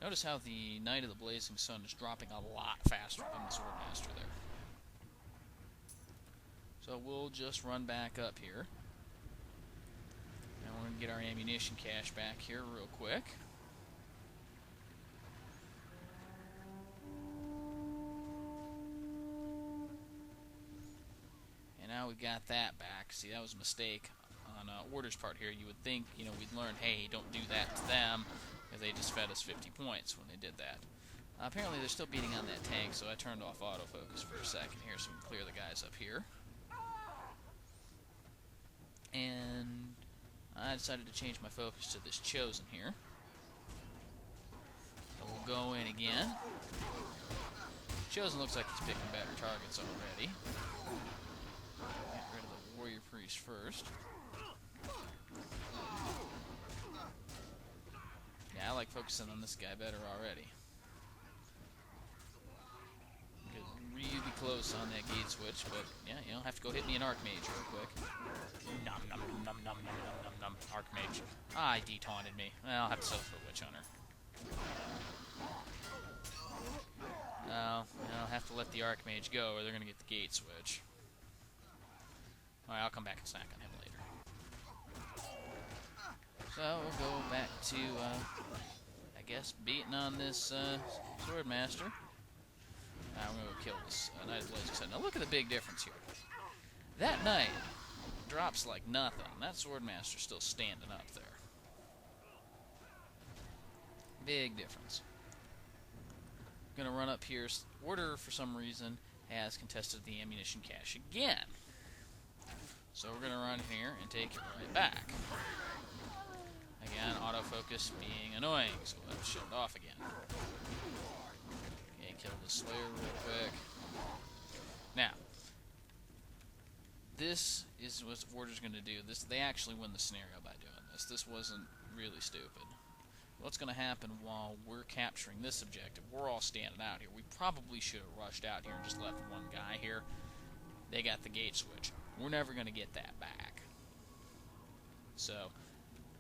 Notice how the Knight of the Blazing Sun is dropping a lot faster than the Swordmaster there. So we'll just run back up here. And we're going to get our ammunition cache back here real quick. And now we've got that back. See, that was a mistake on Order's part here. You would think, you know, we'd learn, hey, don't do that to them, because they just fed us 50 points when they did that. Apparently they're still beating on that tank, so I turned off autofocus for a second here so we can clear the guys up here. And I decided to change my focus to this Chosen here. So we'll go in again. Chosen looks like he's picking better targets already. Get rid of the Warrior Priest first. Yeah, I like focusing on this guy better already. Get really close on that gate switch, but yeah, you don't have to go hit me an archmage real quick. Nom nom nom nom nom nom nom nom. Archmage. Ah, he de-taunted me. Well, I'll have to settle for a witch hunter. I'll have to let the archmage go, or they're gonna get the gate switch. Alright, I'll come back and snack on him later. So we'll go back to, I guess, beating on this Swordmaster. I'm going to go kill this Knight of the Blazing Sun. Now look at the big difference here. That Knight drops like nothing. That Swordmaster's still standing up there. Big difference. I'm going to run up here. Order, for some reason, has contested the ammunition cache again. So we're going to run here and take it right back. Again, autofocus being annoying, so let's shut it off again. Okay, kill the Slayer real quick. Now, this is what Order's going to do. They actually win the scenario by doing this. This wasn't really stupid. What's going to happen while we're capturing this objective? We're all standing out here. We probably should have rushed out here and just left one guy here. They got the gate switch. We're never going to get that back. So,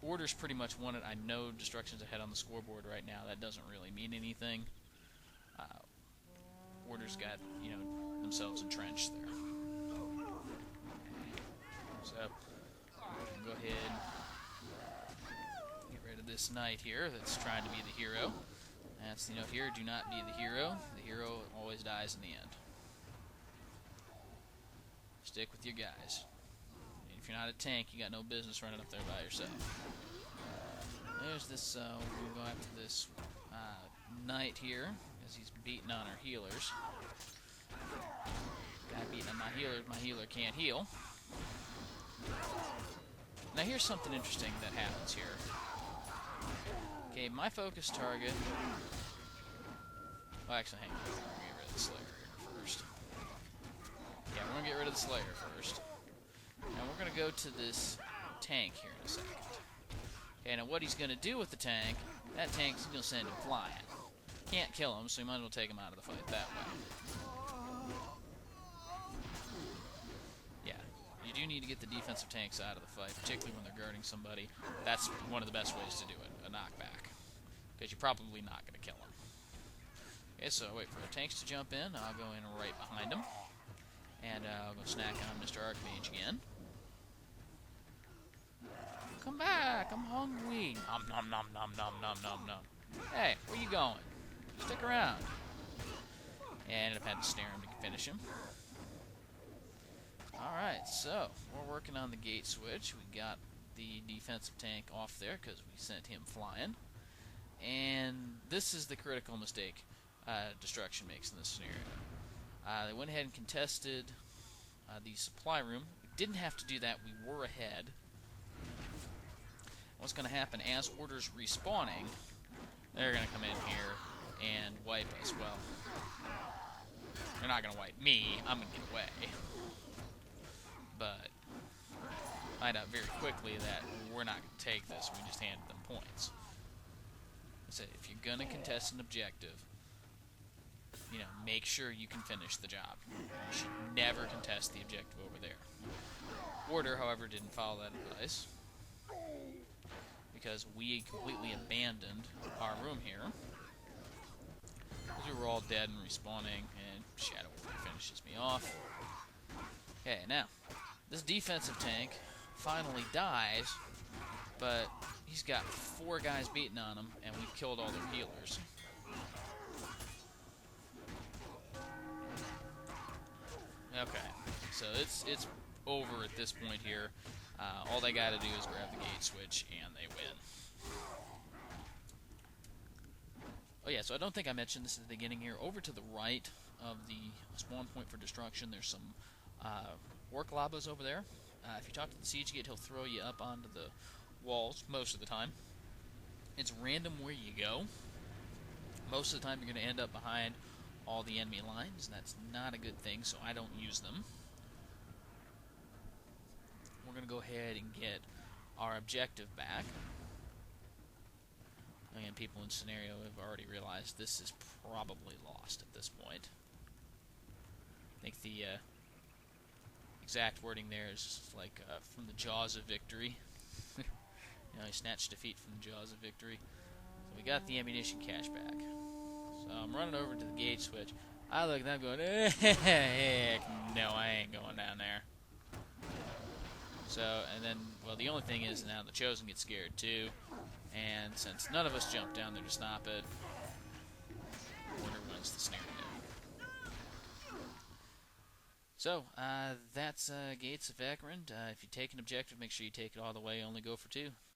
Order's pretty much won it. I know destruction's ahead on the scoreboard right now. That doesn't really mean anything. Order's got, you know, themselves entrenched there. So, we can go ahead and get rid of this knight here that's trying to be the hero. That's the note here, do not be the hero. The hero always dies in the end. Stick with your guys. If you're not a tank, you got no business running up there by yourself. There's this, we're going to go after this knight here, as he's beating on our healers. Guy beating on my healer can't heal. Now here's something interesting that happens here. Okay, my focus target... Well, actually, hang on. We're going to get rid of the Slayer here first. Yeah, we're going to get rid of the Slayer first. Now we're going to go to this tank here in a second. Okay, now what he's going to do with the tank, that tank's going to send him flying. Can't kill him, so you might as well take him out of the fight that way. Yeah, you do need to get the defensive tanks out of the fight, particularly when they're guarding somebody. That's one of the best ways to do it, a knockback. Because you're probably not going to kill him. Okay, so wait for the tanks to jump in. I'll go in right behind them. And I'll go snack on Mr. Archmage again. Come back, I'm hungry. Nom nom nom nom nom nom nom nom. Hey, where you going? Stick around. And I ended up having to snare him to finish him. Alright, so we're working on the gate switch. We got the defensive tank off there because we sent him flying. And this is the critical mistake Destruction makes in this scenario. They went ahead and contested the supply room. We didn't have to do that. We were ahead. What's going to happen as Order's respawning, they're going to come in here and wipe us. Well, they're not going to wipe me. I'm going to get away. But find out very quickly that we're not going to take this. We just handed them points. I said, if you're going to contest an objective, you know, make sure you can finish the job. You should never contest the objective over there. Order, however, didn't follow that advice, because we completely abandoned our room here. two are all dead and respawning, and Shadow Warrior finishes me off. Okay, now, this defensive tank finally dies, but he's got 4 guys beating on him, and we've killed all their healers. Okay, so it's over at this point here. All they gotta do is grab the gate switch, and they win. Oh yeah, so I don't think I mentioned this at the beginning here. Over to the right of the spawn point for destruction, there's some orc labas over there. If you talk to the siege gate, he'll throw you up onto the walls most of the time. It's random where you go. Most of the time you're going to end up behind all the enemy lines, and that's not a good thing, so I don't use them. We're going to go ahead and get our objective back. Again, people in scenario have already realized this is probably lost at this point. I think the exact wording there is like from the jaws of victory. You know, he snatched defeat from the jaws of victory. So we got the ammunition cache back. So I'm running over to the gate switch. I look and I'm going, heck no, I ain't going down there. So, and then, well, the only thing is now the Chosen get scared too. And since none of us jumped down there to stop it, Order wins the snare down. So, that's Gates of Ekrund. If you take an objective, make sure you take it all the way, only go for 2.